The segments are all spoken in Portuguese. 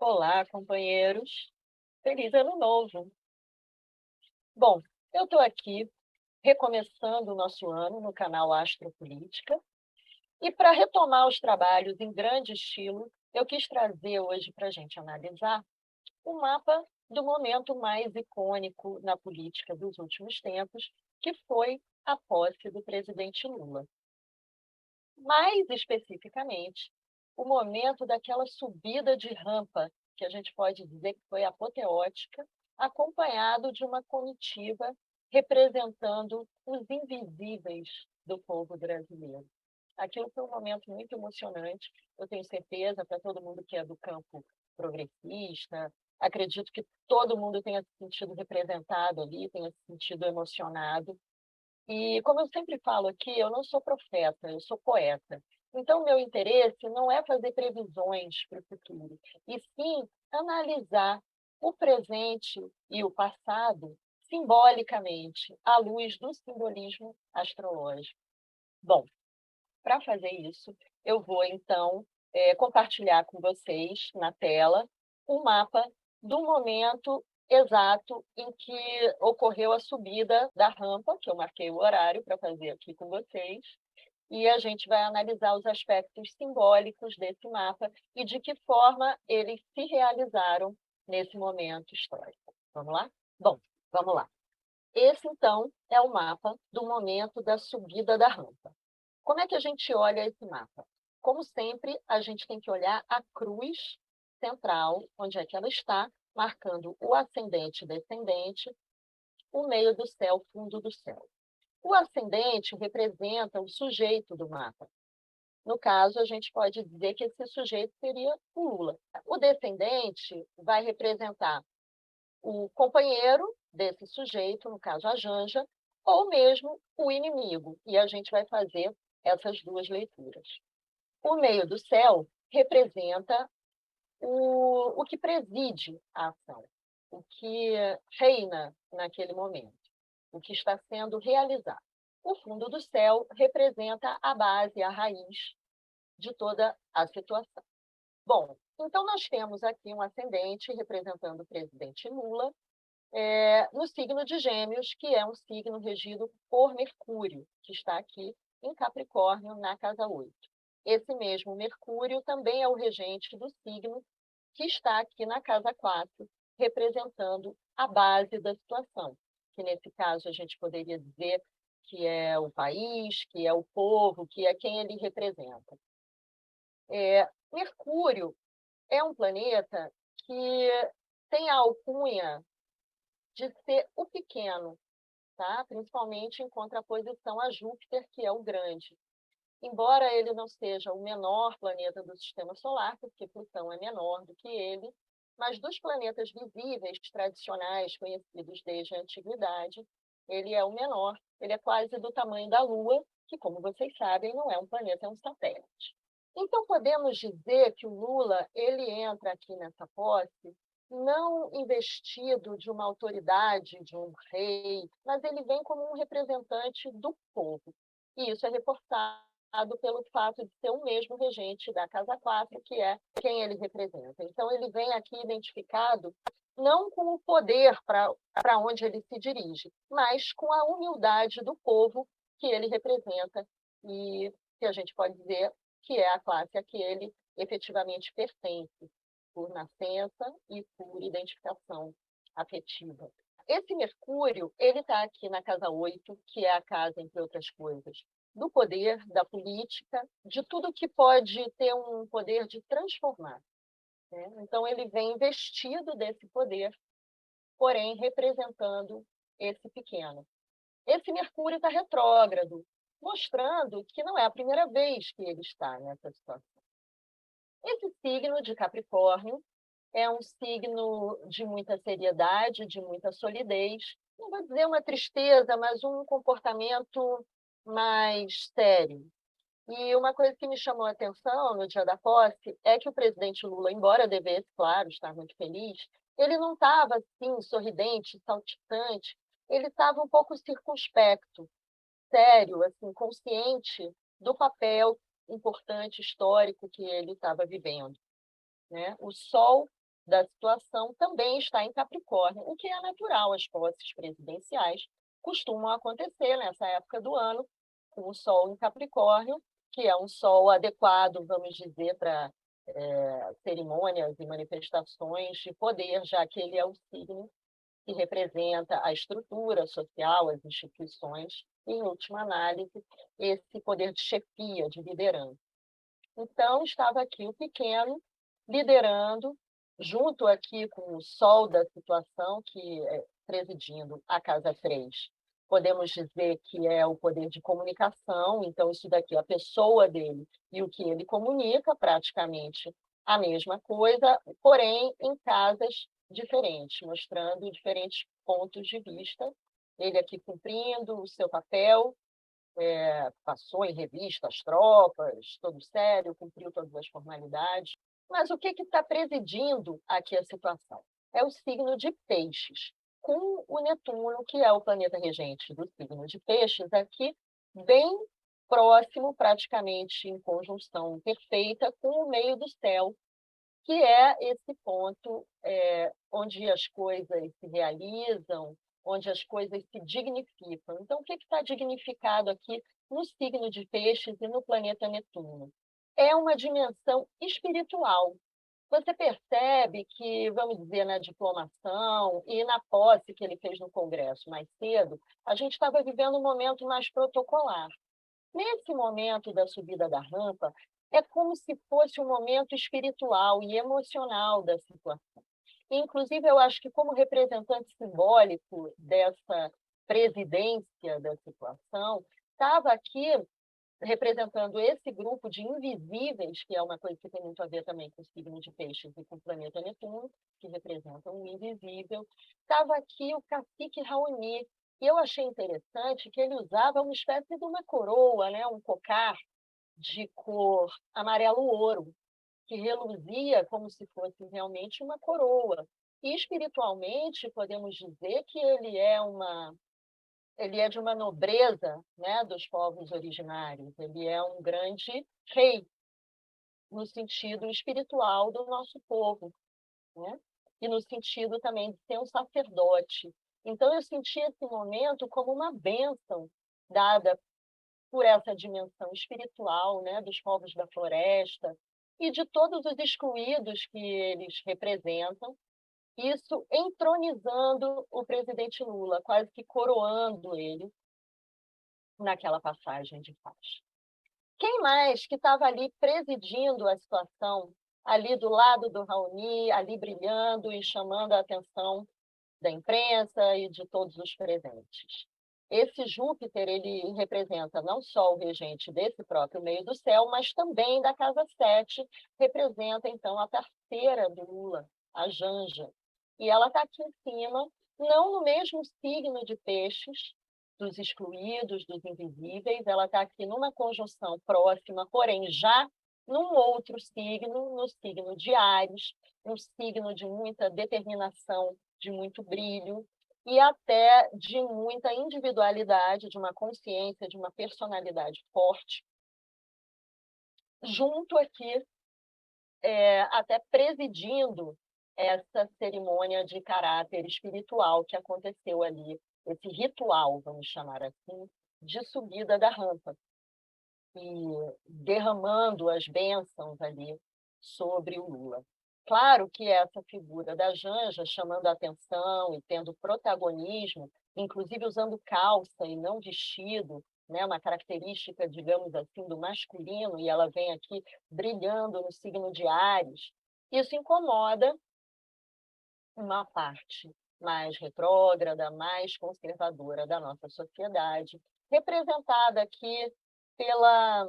Olá, companheiros. Feliz Ano Novo. Bom, eu estou aqui recomeçando o nosso ano no canal Astropolítica e para retomar os trabalhos em grande estilo, eu quis trazer hoje para a gente analisar o mapa do momento mais icônico na política dos últimos tempos, que foi a posse do presidente Lula. Mais especificamente, o momento daquela subida de rampa, que a gente pode dizer que foi apoteótica, acompanhado de uma comitiva representando os invisíveis do povo brasileiro. Aquilo foi um momento muito emocionante, eu tenho certeza, para todo mundo que é do campo progressista, acredito que todo mundo tenha se sentido representado ali, tenha se sentido emocionado, e, como eu sempre falo aqui, eu não sou profeta, eu sou poeta. Então, meu interesse não é fazer previsões para o futuro, e sim analisar o presente e o passado simbolicamente, à luz do simbolismo astrológico. Bom, para fazer isso, eu vou, então, compartilhar com vocês na tela um mapa do momento exato em que ocorreu a subida da rampa, que eu marquei o horário para fazer aqui com vocês, e a gente vai analisar os aspectos simbólicos desse mapa e de que forma eles se realizaram nesse momento histórico. Vamos lá? Bom, vamos lá. Esse, então, é o mapa do momento da subida da rampa. Como é que a gente olha esse mapa? Como sempre, a gente tem que olhar a cruz central, onde é que ela está, marcando o ascendente e descendente, o meio do céu, o fundo do céu. O ascendente representa o sujeito do mapa. No caso, a gente pode dizer que esse sujeito seria o Lula. O descendente vai representar o companheiro desse sujeito, no caso a Janja, ou mesmo o inimigo. E a gente vai fazer essas duas leituras. O meio do céu representa o que preside a ação, o que reina naquele momento, o que está sendo realizado. O fundo do céu representa a base, a raiz de toda a situação. Bom, então nós temos aqui um ascendente representando o presidente Lula, no signo de Gêmeos, que é um signo regido por Mercúrio, que está aqui em Capricórnio, na casa 8. Esse mesmo Mercúrio também é o regente do signo, que está aqui na casa 4, representando a base da situação, que nesse caso a gente poderia dizer que é o país, que é o povo, que é quem ele representa. Mercúrio é um planeta que tem a alcunha de ser o pequeno, tá? Principalmente em contraposição a Júpiter, que é o grande. Embora ele não seja o menor planeta do Sistema Solar, porque Plutão é menor do que ele, mas dos planetas visíveis tradicionais, conhecidos desde a antiguidade, ele é o menor, ele é quase do tamanho da Lua, que, como vocês sabem, não é um planeta, é um satélite. Então, podemos dizer que o Lula ele entra aqui nessa posse não investido de uma autoridade, de um rei, mas ele vem como um representante do povo. E isso é reforçado pelo fato de ser o mesmo regente da Casa 4, que é quem ele representa. Então, ele vem aqui identificado não com o poder para onde ele se dirige, mas com a humildade do povo que ele representa e que a gente pode dizer que é a classe a que ele efetivamente pertence, por nascença e por identificação afetiva. Esse Mercúrio, ele está aqui na casa 8, que é a casa, entre outras coisas, do poder, da política, de tudo que pode ter um poder de transformar, né? Então, ele vem investido desse poder, porém representando esse pequeno. Esse Mercúrio está retrógrado, mostrando que não é a primeira vez que ele está nessa situação. Esse signo de Capricórnio é um signo de muita seriedade, de muita solidez, não vou dizer uma tristeza, mas um comportamento mais sério. E uma coisa que me chamou a atenção no dia da posse é que o presidente Lula, embora devesse, claro, estar muito feliz, ele não estava assim, sorridente, saltitante, ele estava um pouco circunspecto, sério, assim, consciente do papel importante, histórico que ele estava vivendo, né? O Sol da situação também está em Capricórnio, o que é natural, as posses presidenciais costumam acontecer nessa época do ano, com o Sol em Capricórnio, que é um Sol adequado, vamos dizer, para cerimônias e manifestações de poder, já que ele é o signo que representa a estrutura social, as instituições, e, em última análise, esse poder de chefia, de liderança. Então, estava aqui o pequeno liderando, junto aqui com o Sol da situação, que é presidindo a casa 3. Podemos dizer que é o poder de comunicação, então isso daqui, a pessoa dele e o que ele comunica, praticamente a mesma coisa, porém em casas diferentes, mostrando diferentes pontos de vista. Ele aqui cumprindo o seu papel, passou em revista as tropas, todo sério, cumpriu todas as formalidades. Mas o que está presidindo aqui a situação? É o signo de Peixes, com o Netuno, que é o planeta regente do signo de Peixes, aqui bem próximo, praticamente em conjunção perfeita, com o meio do céu, que é esse ponto onde as coisas se realizam, onde as coisas se dignificam. Então, o que está dignificado aqui no signo de Peixes e no planeta Netuno? É uma dimensão espiritual. Você percebe que, vamos dizer, na diplomação e na posse que ele fez no Congresso mais cedo, a gente estava vivendo um momento mais protocolar. Nesse momento da subida da rampa, é como se fosse um momento espiritual e emocional da situação. Inclusive, eu acho que, como representante simbólico dessa presidência da situação, estava aqui representando esse grupo de invisíveis, que é uma coisa que tem muito a ver também com o signo de Peixes e com o planeta Netuno, que representam o invisível. Estava aqui o cacique Raoni, e eu achei interessante que ele usava uma espécie de uma coroa, né? Um cocar de cor amarelo-ouro, que reluzia como se fosse realmente uma coroa. E espiritualmente, podemos dizer que ele é de uma nobreza, né, dos povos originários. Ele é um grande rei, no sentido espiritual do nosso povo, né? E no sentido também de ser um sacerdote. Então, eu senti esse momento como uma bênção dada por essa dimensão espiritual, né, dos povos da floresta e de todos os excluídos que eles representam, isso entronizando o presidente Lula, quase que coroando ele naquela passagem de paz. Quem mais que estava ali presidindo a situação, ali do lado do Raoni, ali brilhando e chamando a atenção da imprensa e de todos os presentes? Esse Júpiter, ele representa não só o regente desse próprio meio do céu, mas também da casa 7, representa, então, a parceira do Lula, a Janja. E ela está aqui em cima, não no mesmo signo de Peixes, dos excluídos, dos invisíveis, ela está aqui numa conjunção próxima, porém já num outro signo, no signo de Áries, um signo de muita determinação, de muito brilho, e até de muita individualidade, de uma consciência, de uma personalidade forte, junto aqui, até presidindo essa cerimônia de caráter espiritual que aconteceu ali, esse ritual, vamos chamar assim, de subida da rampa, e derramando as bênçãos ali sobre o Lula. Claro que essa figura da Janja chamando a atenção e tendo protagonismo, inclusive usando calça e não vestido, né, uma característica, digamos assim, do masculino, e ela vem aqui brilhando no signo de Áries, isso incomoda uma parte mais retrógrada, mais conservadora da nossa sociedade, representada aqui pela,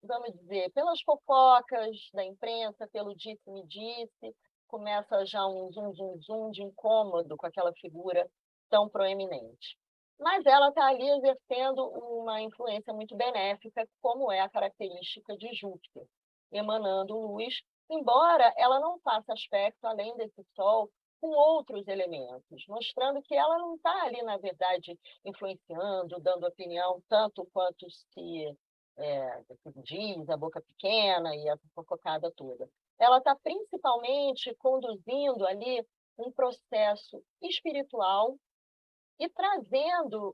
vamos dizer, pelas fofocas da imprensa, pelo disse-me-disse, começa já um zum, zum, zum de incômodo com aquela figura tão proeminente. Mas ela está ali exercendo uma influência muito benéfica, como é a característica de Júpiter, emanando luz, embora ela não faça aspecto, além desse Sol, com outros elementos, mostrando que ela não está ali, na verdade, influenciando, dando opinião, tanto quanto se diz, a boca pequena e essa fofocada toda. ela está principalmente conduzindo ali um processo espiritual e trazendo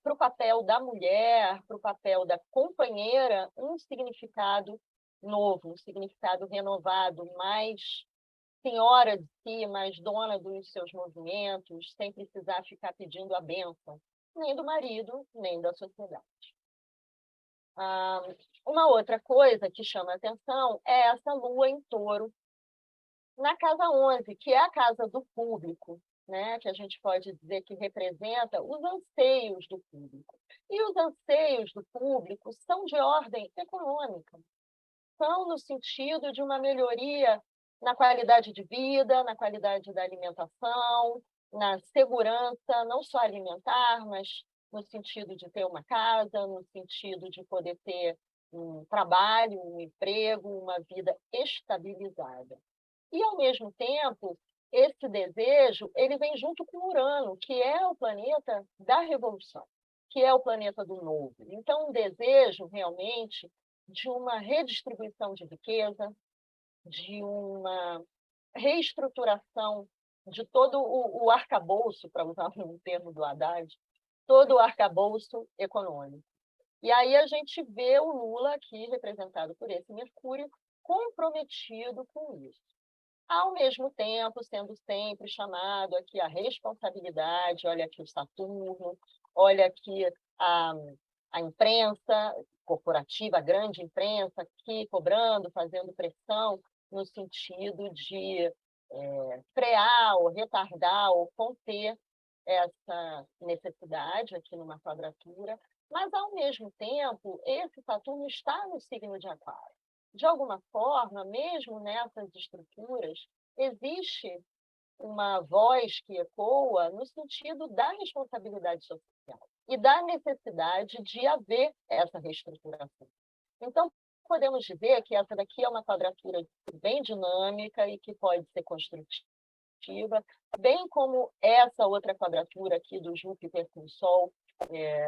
para o papel da mulher, para o papel da companheira, um significado novo, um significado renovado, mais senhora de si, mais dona dos seus movimentos, sem precisar ficar pedindo a bênção, nem do marido, nem da sociedade. Uma outra coisa que chama a atenção é essa lua em touro na casa 11, que é a casa do público, né? Que a gente pode dizer que representa os anseios do público. E os anseios do público são de ordem econômica, são no sentido de uma melhoria na qualidade de vida, na qualidade da alimentação, na segurança, não só alimentar, mas no sentido de ter uma casa, no sentido de poder ter um trabalho, um emprego, uma vida estabilizada. E, ao mesmo tempo, esse desejo ele vem junto com Urano, que é o planeta da revolução, que é o planeta do novo. Então, um desejo realmente de uma redistribuição de riqueza, de uma reestruturação de todo o arcabouço, para usar um termo do Haddad, todo o arcabouço econômico. E aí a gente vê o Lula aqui, representado por esse Mercúrio, comprometido com isso. Ao mesmo tempo, sendo sempre chamado aqui a responsabilidade, olha aqui o Saturno, olha aqui a imprensa corporativa, a grande imprensa aqui cobrando, fazendo pressão no sentido de frear ou retardar ou conter essa necessidade aqui numa quadratura, mas, ao mesmo tempo, esse Saturno está no signo de Aquário. De alguma forma, mesmo nessas estruturas, existe uma voz que ecoa no sentido da responsabilidade social e da necessidade de haver essa reestruturação. Então, podemos dizer que essa daqui é uma quadratura bem dinâmica e que pode ser construtiva, bem como essa outra quadratura aqui do Júpiter com o Sol,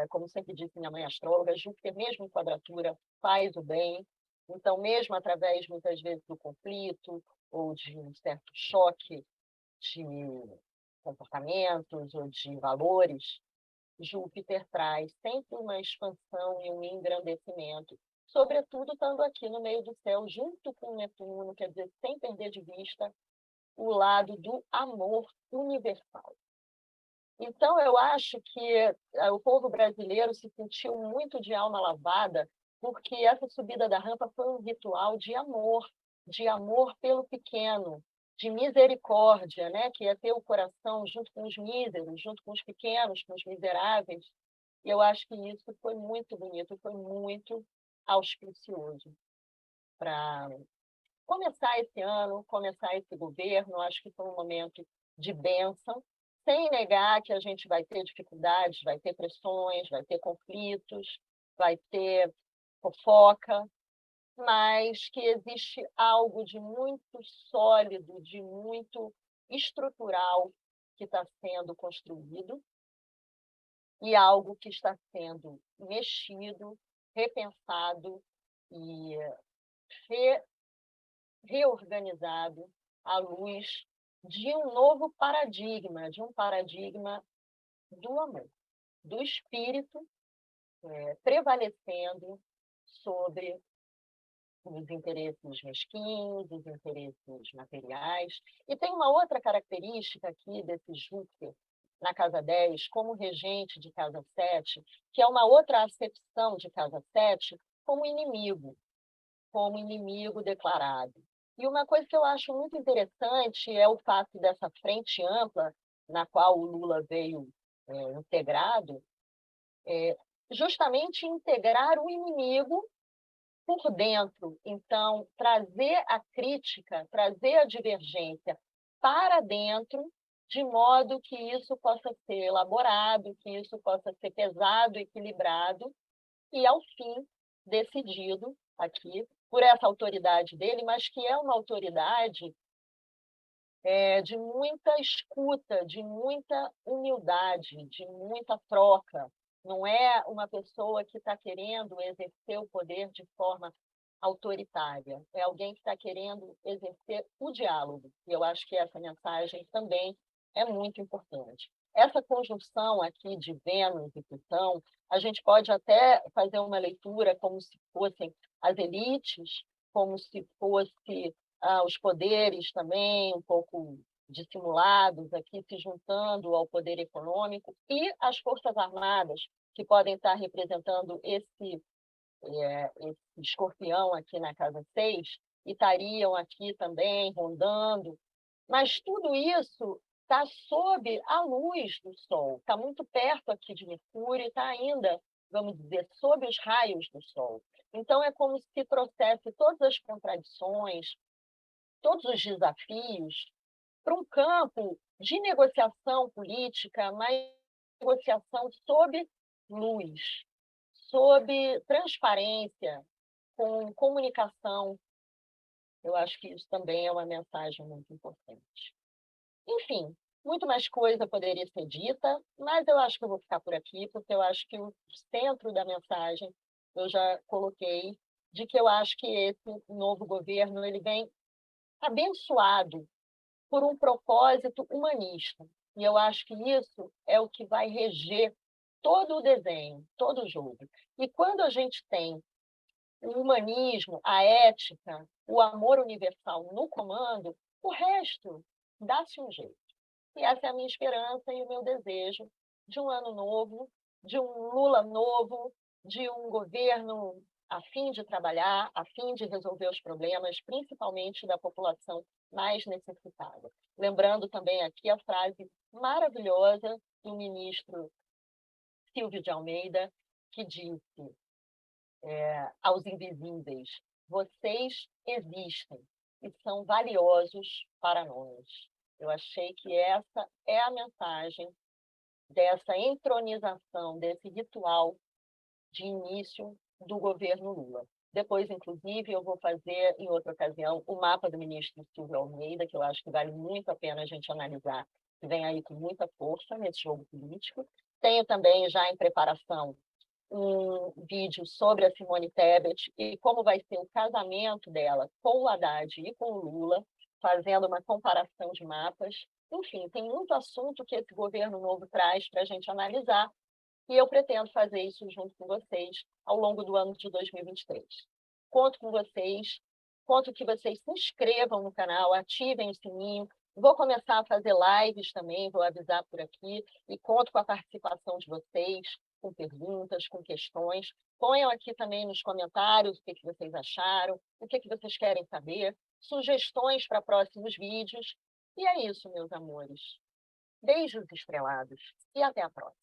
como sempre disse minha mãe astróloga, Júpiter, mesmo em quadratura, faz o bem. Então, mesmo através, muitas vezes, do conflito ou de um certo choque de comportamentos ou de valores, Júpiter traz sempre uma expansão e um engrandecimento, sobretudo estando aqui no meio do céu, junto com Netuno, quer dizer, sem perder de vista o lado do amor universal. Então, eu acho que o povo brasileiro se sentiu muito de alma lavada, porque essa subida da rampa foi um ritual de amor pelo pequeno, de misericórdia, né? Que é ter o coração junto com os míseros, junto com os pequenos, com os miseráveis. E eu acho que isso foi muito bonito, foi muito auspicioso para começar esse ano, começar esse governo. Acho que foi um momento de bênção, sem negar que a gente vai ter dificuldades, vai ter pressões, vai ter conflitos, vai ter fofoca, mas que existe algo de muito sólido, de muito estrutural que está sendo construído e algo que está sendo mexido, repensado e reorganizado à luz de um novo paradigma, de um paradigma do amor, do espírito prevalecendo sobre os interesses mesquinhos, os interesses materiais. E tem uma outra característica aqui desse Júpiter na casa 10, como regente de casa 7, que é uma outra acepção de casa 7 como inimigo declarado. E uma coisa que eu acho muito interessante é o fato dessa frente ampla, na qual o Lula veio integrado, justamente integrar o inimigo por dentro. Então, trazer a crítica, trazer a divergência para dentro, de modo que isso possa ser elaborado, que isso possa ser pesado, equilibrado, e, ao fim, decidido aqui por essa autoridade dele, mas que é uma autoridade de muita escuta, de muita humildade, de muita troca. Não é uma pessoa que está querendo exercer o poder de forma autoritária, é alguém que está querendo exercer o diálogo. E eu acho que essa mensagem também é muito importante. Essa conjunção aqui de Vênus e Plutão, a gente pode até fazer uma leitura como se fossem as elites, como se fosse os poderes também, um pouco dissimulados aqui, se juntando ao poder econômico, e as Forças Armadas, que podem estar representando esse escorpião aqui na casa 6, e estariam aqui também rondando, mas tudo isso está sob a luz do Sol, está muito perto aqui de Mercúrio e está ainda, vamos dizer, sob os raios do Sol. Então, é como se trouxesse todas as contradições, todos os desafios para um campo de negociação política, mas negociação sob luz, sob transparência, com comunicação. Eu acho que isso também é uma mensagem muito importante. Enfim, muito mais coisa poderia ser dita, mas eu acho que eu vou ficar por aqui, porque eu acho que o centro da mensagem eu já coloquei, de que eu acho que esse novo governo ele vem abençoado por um propósito humanista. E eu acho que isso é o que vai reger todo o desenho, todo o jogo. E quando a gente tem o humanismo, a ética, o amor universal no comando, o resto dá-se um jeito. E essa é a minha esperança e o meu desejo de um ano novo, de um Lula novo, de um governo a fim de trabalhar, a fim de resolver os problemas, principalmente da população mais necessitada. Lembrando também aqui a frase maravilhosa do ministro Silvio de Almeida, que disse aos invisíveis: vocês existem e são valiosos para nós. Eu achei que essa é a mensagem dessa entronização, desse ritual de início do governo Lula. Depois, inclusive, eu vou fazer, em outra ocasião, o mapa do ministro Silvio Almeida, que eu acho que vale muito a pena a gente analisar, que vem aí com muita força nesse jogo político. Tenho também já em preparação um vídeo sobre a Simone Tebet e como vai ser o casamento dela com o Haddad e com o Lula, fazendo uma comparação de mapas. Enfim, tem muito assunto que esse governo novo traz para a gente analisar e eu pretendo fazer isso junto com vocês ao longo do ano de 2023. Conto com vocês, conto que vocês se inscrevam no canal, ativem o sininho. Vou começar a fazer lives também, vou avisar por aqui, e conto com a participação de vocês, com perguntas, com questões. Ponham aqui também nos comentários o que vocês acharam, o que vocês querem saber, sugestões para próximos vídeos. E é isso, meus amores. Beijos estrelados e até a próxima.